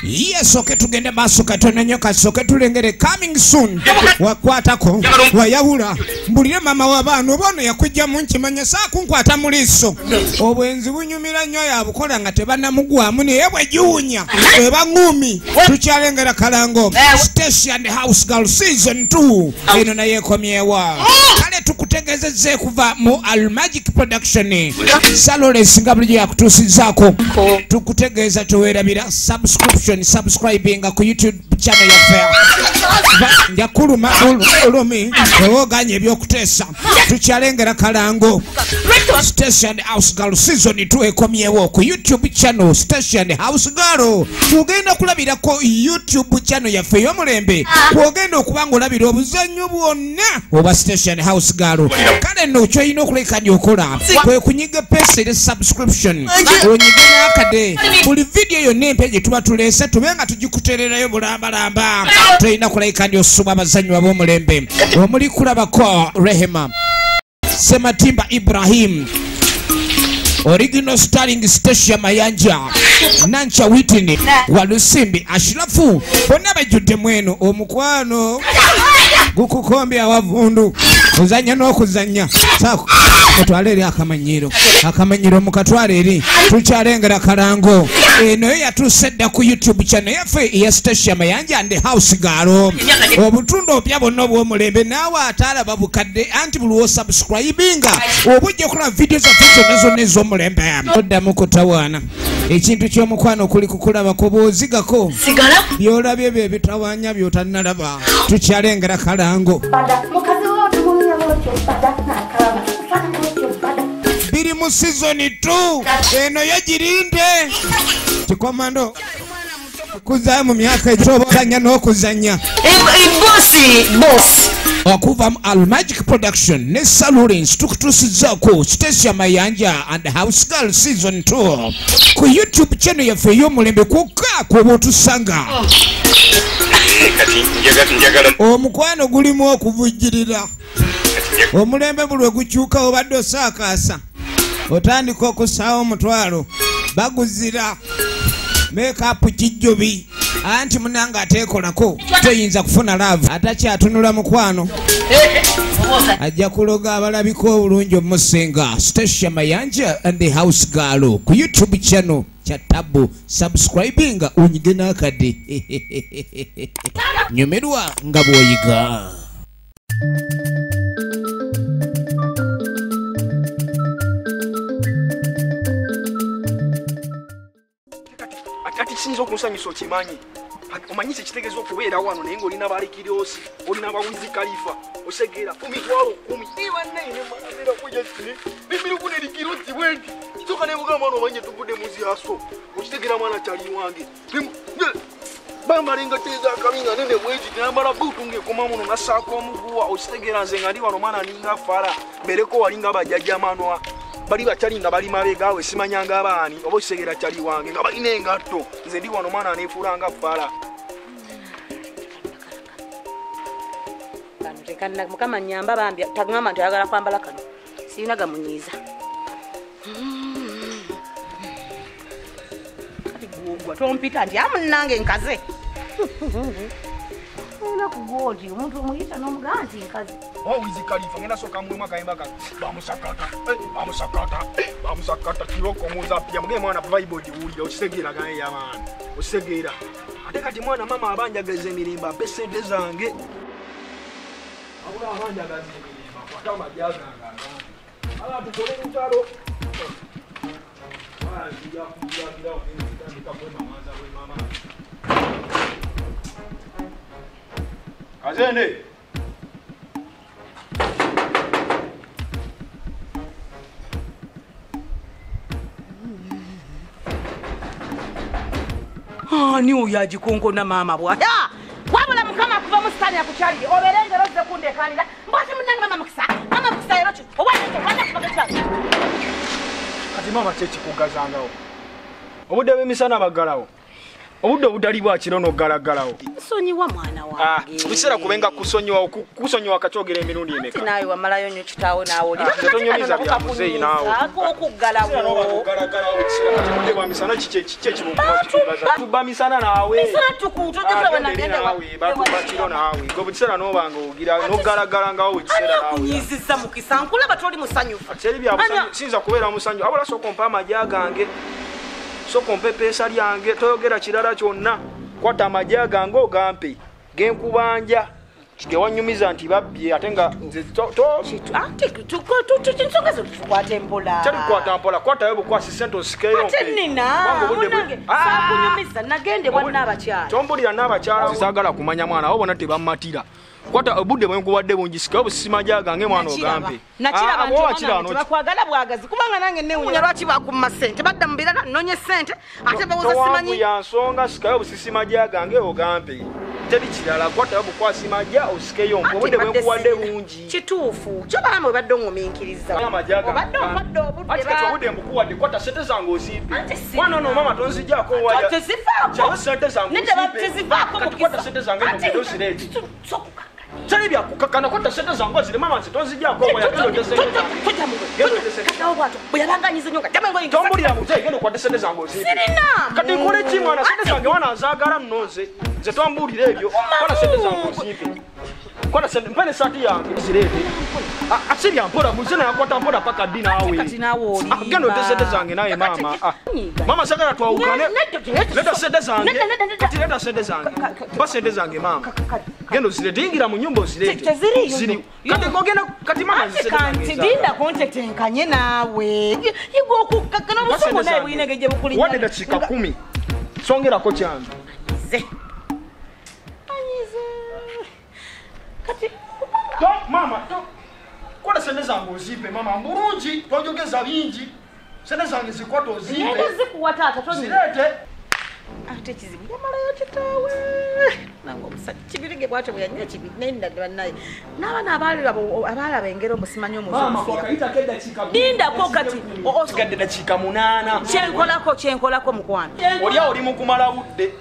Yes, okay, tugende maso katona nyoka soke tulengere coming soon. Wakwatako wayawula mbulire mama w'abaana bono yakujja mu nkimanya saakunkwata muliiso obwenzi bunyumira nnyo yabukola nga tebannamugwamu naye bwegiwunya eba ngumi tukyalengera kalango Station House Girl Season 2 eno naye ekomyewa kale tukutegezezze kuva mu Almagic Production Salores nga bulijjo yakutuusizaako tukutegeeza teweerabira subscribing ku YouTube channel yaffe njakuluma olumi ewoganye ebyokuteesa tukyalengera kalango Station House Girl Season 2 ekomyewo ku YouTube channel Station House Girl tugenda kulabirako YouTube channel yaffe ey'omulembe kwogenda okubanga olabira obuzannyo bwonna obwa Station House Girl kale nno kyolina okulekanya okola kwe kunyiga pesa subscription onyige n'akade buli video yonna empya gye tuba tuleese tube nga tugikutererayo bulambalamba tolina kulekanya osuma abazannyi ab'omulembe omuli kulabako Rehema Sematimba Ibrahim Original starring Station Mayanja Nancha Whitney Walusimbi Ashrafu bonna bajjudde mweno omukwano gukukombe awavundu uzanya n'okuzanya saako mutwale eri akamanyiro mukatwale eri tukyalengera kalango eno yatuuse dda ku YouTube channel yaffe eya Station Mayanja and House Girl obutundu obupya bonna obw'omulembe naawe ataalaba bukadde anti buli wosubscribinga oba ojja kulaba video zaffe zonna ez'omulembe oddamu kutawaana ekintu ky'omukwano kuli kukulabako bw'ozigako byolabye bye bitawaanya by'otannalaba tukyalengera kalango biri mu season 2 eno yagirinde kikomando kuzayo mu myaka ekitobozanya n'okuzanya boss okuva mu Almagic Production ne Salurins tukutuusizaako Station Mayanja and House Girl Season 2 ku YouTube channel yaffe ey'omulembe kwokka kw'oba otusanga omukwano gulimu okuvujjirira omulembe buli gukyuka obadde osaakaasa otandika okusaawo omutwalo baguzira make-up kijjobi anti munanga ateekolako toyinza kufuna laavu atacyatunula mukwano ajja kuloga abalabiko obulungi omusinga Station Mayanja and the House Girl ku YouTube channel kya tabu subscribing unyige n'akade nyumirwa nga bw'oyiga ati sinzo kusanyusa okimanyi omanyise ekitegeeza okubeera wano naye ng'olina baalikiriosi olina bawizi kalifa osegera omitwalo 10 iwannaine maabera kujasine bimirukuno erikiroti bwenti soka nebuga mwana omanye tugudde muziaso okitegeera mwana kyali wange bambalinga teeza akabinga nene bweti nambala butu ngekoma muno nasaako omuguwa okitegeera nze nga ndi wano mwana ninga fala mbereko walinga bajjajja manwa bali bakyali nga bali mabegaawe simanyanga abaani oba okisegera kyali wange nga balina engatto nze ndi wano mwana neefuulanga fala kano mukama nyamba bambi tagamba nti ayagala kwambala kano sirina gamunyiiza kati gwogwa tompita nti amunange nkaze ina kugoti omuntu omuyita n'omugaa nti nkaze owizi kalifa ngenda soka mwema kayimba bamusakata kiroko muzapya muge mwana bible giwulira okisegeera gaye y'abaana okisegeera ate kati mwana mama abanjagaza emirimba ape sente zange abula abanjagaza emirimba kwata amajaganga ala tukole lutalo Kazende ni oyo agikonkona maama bwata wabula mukama kuva mu sitaani yakukyalire oberengero ozze kundeekanira mbwati munange mama mukisa ero ki obwanakubagatya kati mama kyekikugazangawo obudde bw'emisana baggalawo Obudde obudali bwa kiro n'oggalagalawo. Nsonyiwa mwana wange. Biseera kubenga kusonyiwa kakyogera emirundi emeka. Nawe wamalayo nnyo kitaawo naawe. Tetonyumiza bya muzeeyi naawe. Okuggalawo. Bamisana tuba misana naawe. Batubakiro naawe. Gwe bukiseera n'obanga ogira n'oggalagala ngawo ekiseera naawe. Kunyiziza mukisa nkulaba toli musanyufu. Teri bya musanyufu sinza kubeera musanyufu. Abula soko mpa amagya gange. Soko mpe peesa lyange toyogera kirala kyonna. Kwata amagya gange ogampe. Genkubanja. Kigewanyumiza nti babbye ate nga nze tukinsogezo tukwate mpola. Teri kwata mpola kwatayo bukwasi sente osikeyo mpe. Ate nina munange saakunyumiza nagende bwanna abakyala. Tombulira n'abakyala saagala kumanya mwana abo bonna tebammatira. Kwata obudde bwe nkubadde bungisikayo busima gange mwana ogampe. Nakiraba nti bakwagala bwagazi kubanga nange newunya lwaki bakumma ssente badda mu birala nnonye ssente ate bawuza simanyi. Ya nsonga sikayo busisima gange ogampe. Teri kirala kwatayo bukwasi majja osikeyo mpe obudde bwe nkuwadde bungi. Kituufu kyo bamwe badde oŋŋumiikiriza. Obadde obadde obudde mbukuwadde kwata sente zange ozimpe. Mwana ono mama tonzijjaako waya. Tezifaako. Sente zange tezifaako kati kwata sente zange nozireti. Teri bya kukakana kwata sente zange ozire mama nze tonzijjaako waya. Bweyabanganyiza nnyo tombulira muzeeyi genda okwate sente zange ozimpe. Kati nkole ki mwana sente zange wana nzaagala nno nze. Nze tombulira ebyo. Kwata sente zange ozimpe. Kwata sente mpe n'essaati yange zireete. Asirya mpola muze nayakwata mpola paka ddi naawe. Genda ote sente zange naye mama. Mama sagala twawukane. Leta sente zange. Kati leta sente zange. Mpa sente zange mama. Genda ozireete yingira mu nnyumba ozireete. Ziri. Kati mama kanti dinda kontetenkanye naawe. Yigo okukkakana busungu naye buyinege bukuli. Wadde dakiika 10. Songerako kyange. Kati mama kwata sente zange ozimpe mama bulungi tojogeza bingi sente zange zikwata ozimpe zikuwa taata zirete ate kizibu yamalayo kitaawe nange omusajja kibirige bwatyo bwe yanywa kibi nenda bannaye n'abaana abalaba engero musimanyi omuzindako kati osigadde dakiika 8 kyenkolako mukwano olya oli mukumala budde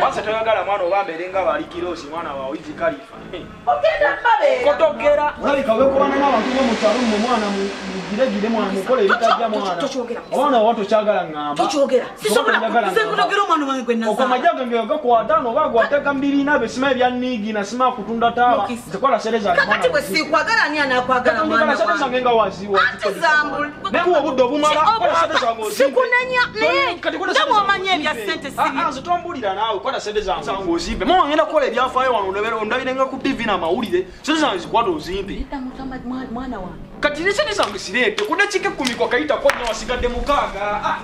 wanse toyagala mwana oba mbeerenga balikirosi mwana wa wizi kalifa kotogera olabika wekubana n'abantu bomukyalo mwe mwana mugiregire mwana mukole ebitajja mwana abaana wa tokyagala ŋŋamba okwamajja gange gakwata noba gwateka mu bibiina besima ebyaniigi nasima kutunda taaba zikola sere zange kakati bwe sikwagala ani anaakwagala mwana sere zange nga nekuwa obudde obumala kola sere zange sikunenya naye nga bw'omanya ebya ssente nze tombulira naawe kola sere zange ozimpe mama ngenda kukola ebyafaayo wano ondabirenga ku tv n'amawulire sere zange zikwata ozimpe mwana wange kati ne sere zange sireete kudakiika 10 kwakayitako nyo wasigadde 6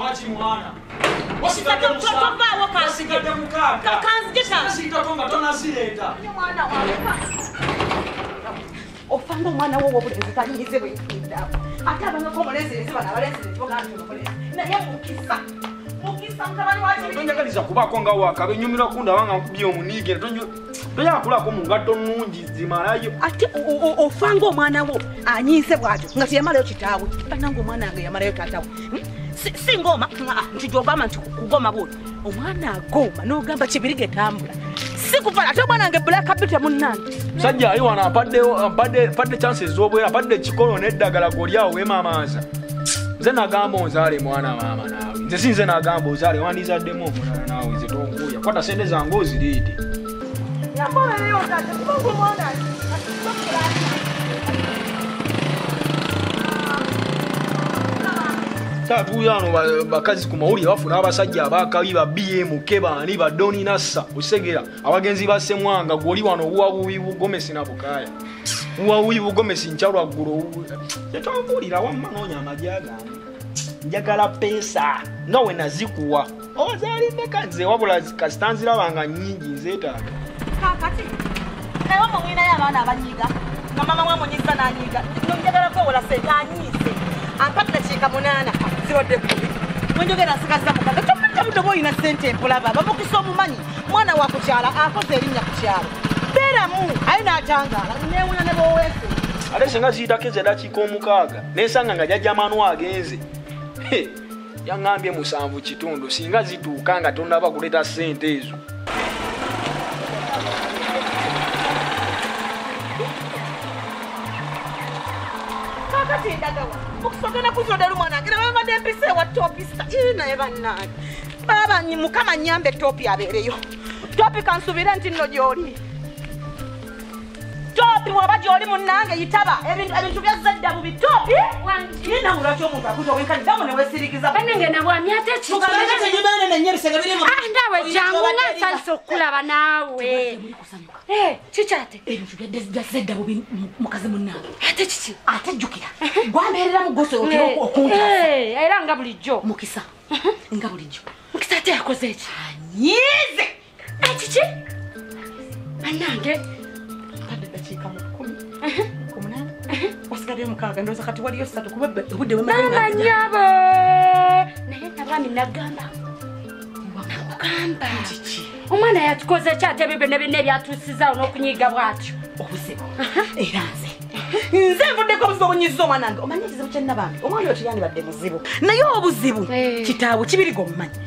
waki mwana wasigadde 6 nga tonazireeta ofanga omwana wo wobulezi tanyize bwekiddaako ate abangako omulezerezi bano abalezerezi bogambi naye mukisa mutabani waki tonjagaliza kubaako nga wakabe nyumira kundaba nga nkubye omuniige tonyaga kulako mu ngatto nnungi zimalayo ate ofanga omwana wo anyiise bwatyo nga teyamalayo kitaawe bananga omwana wange yamalayo taatawe si ngoma nti gyogamba nti kugoma bwoli omwana agoma n'ogamba kibirige tambula si kuvala ate omwana wange bulakabite munnange musajja ali wano ampadde chances z'obwera ampadde ekikolo n'eddagala golyawo wemamaaza nze nagamba onzaale mwana maama naawe nze si nze nagamba ozaale wandizaddemu omulala naawe nze tonkuuya kwata sente zange oziriite tatuuya wano bakazi ku mawulire bafuna abasajja abakabi ba BMK baani badoni nassa osegera abagenzi basemwanga gwoli wano obuwabuubi bugomesi na bukaaya buwabuubi bugomesi nkyalwaggulo tetwambuulira wamma noonya amajja gange njagala peesa nga we nazikuwa ozaalindeka nze wabula kasitanzirabanga nnyingi nzeetaaga kakati naye omumwinayo abaana abanyiiga nga mama mwamunyiza n'anyiiga njagala kwewola sente anyiise ampata dakiika 8 zirodde 10 mwenjogera nsigaza mukaga tomanya budde bw'olina ssente empola baba mukisa omumanyi mwana wa kukyala akoze erinnya ku kyalo beeramu aye n'atangaala neewuna ne booweese ate senga ziyitako ezo eddakiika 6 nensanga nga jjajja manu agenze Yangambye 7 kitundu singa zituuka nga tonnaba kuleeta ssente ezo. Kakati ndagawa okusogera kuzodera omwana wange nababadde empise wa topista naye bannange baba mukama nyambe topi abeereyo topi kansubire nti nno gy'oli topi waba gy'oli munnange yitaba ebintu byazadda bubi topi yina mulwaki omuntu akutowenkaniddamu newesirikiza banengenda bwami ate ndawe jangu ngasalisa okukulaba naawe kikyate ebintu byazadda bubi mukazi munnange ate kiki ate jjukira gwambeerera mu goso okuntasa era nga bulijjo mukisa nga bulijjo mukisa ate yakoze eki nyize kiki bannange dakiika mu 10 wasigadde mukaaga ndowooza kati waliyo 3 kuba obudde namanyabo naye nabwami nagamba omwana yatukoze ekyate ebyo byonna byonna ebyatuusizaawo n'okunyiiga bwatyo obuzibu era nze nvuddeko obuzibu obunyiziza omwana wange omanyi ekizibu kyennabambi omwana oyo teyandibadde muzibu naye obuzibu kitaawe kibiriga omumanyi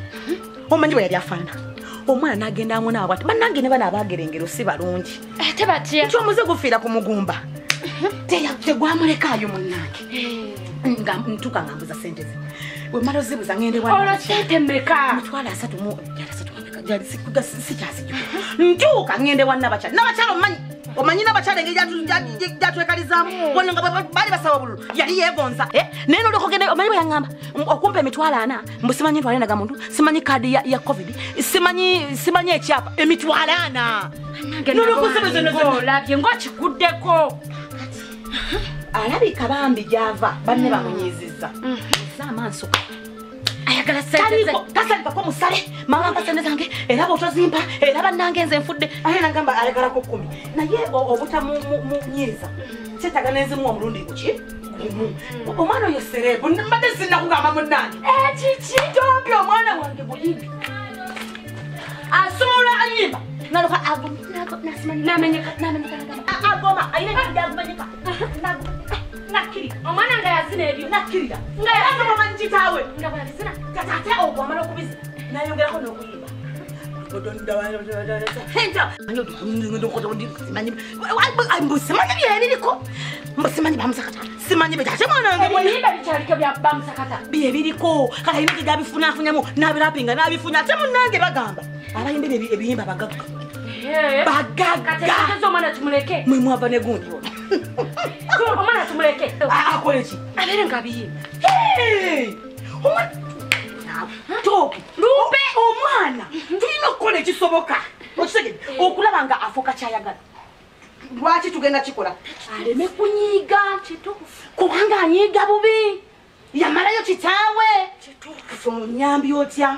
omanyi bwe yali afaanana omwana n'agenda amu naabwe ati bannange ne bana abaagerengero si balungi ate batya nti omuze gufiira ku mugumba tegwamulekaayo munnange nga ntuuka nga mbuza sente ze wemala ozibuza ngende olwo sente mmeka mitwalo 3 sikyazijjuka ntuuka ngende wa nabakyala omanyi nabakyala engeri gyatwekalizaamu wano nga baali basaba bululu yali yeegonza naye nolekogende omanyi bwe yaŋŋamba okumpa emitwalo 4 mbu simanyi ntwale naga muntu simanyi kaadi ya covid simanyi ekyapa emitwalo 4 olabye ng'okikuddeko alabika bambi gyava banne bamunyiizizza amaaso ayagala tasalikako musale mama mpa sente zange era bwotozimpa era bannange nze nfudde aye nagamba ayagalako 10 naye obutamunyiiza kyetaga nenzimu omulundi kuki omwana oyo serebu mbadde sinakugamba munnange kiki tombi omwana wange buyimbi asumula anyimba naloka agoma ayinagagumanyika nakirira omwana nga yazina ebyo nakirira nga yasomamanyi kitaawe tatate ogwamala okubizina nayongerako n'okuyimba simanyi byebiriko simanyi bamusakata simanyi betate mwanange byebiriko kale ayina gegyabifunaafunyamu n'abirapinga n'abifunya ate munnange bagamba abayimba ebiyimba bagagga bagagga omwana tumuleke mwe mwava ne gundi omwana tumuleke akola eki abeere nga biyimba toki lumbe omwana tulina okukola ekisoboka okitegede okulaba nga afuuka kyayagala lwaki tugenda kikola aleme kunyiiga kubanga anyiiga bubi yamalayo kitaawe onyambi otya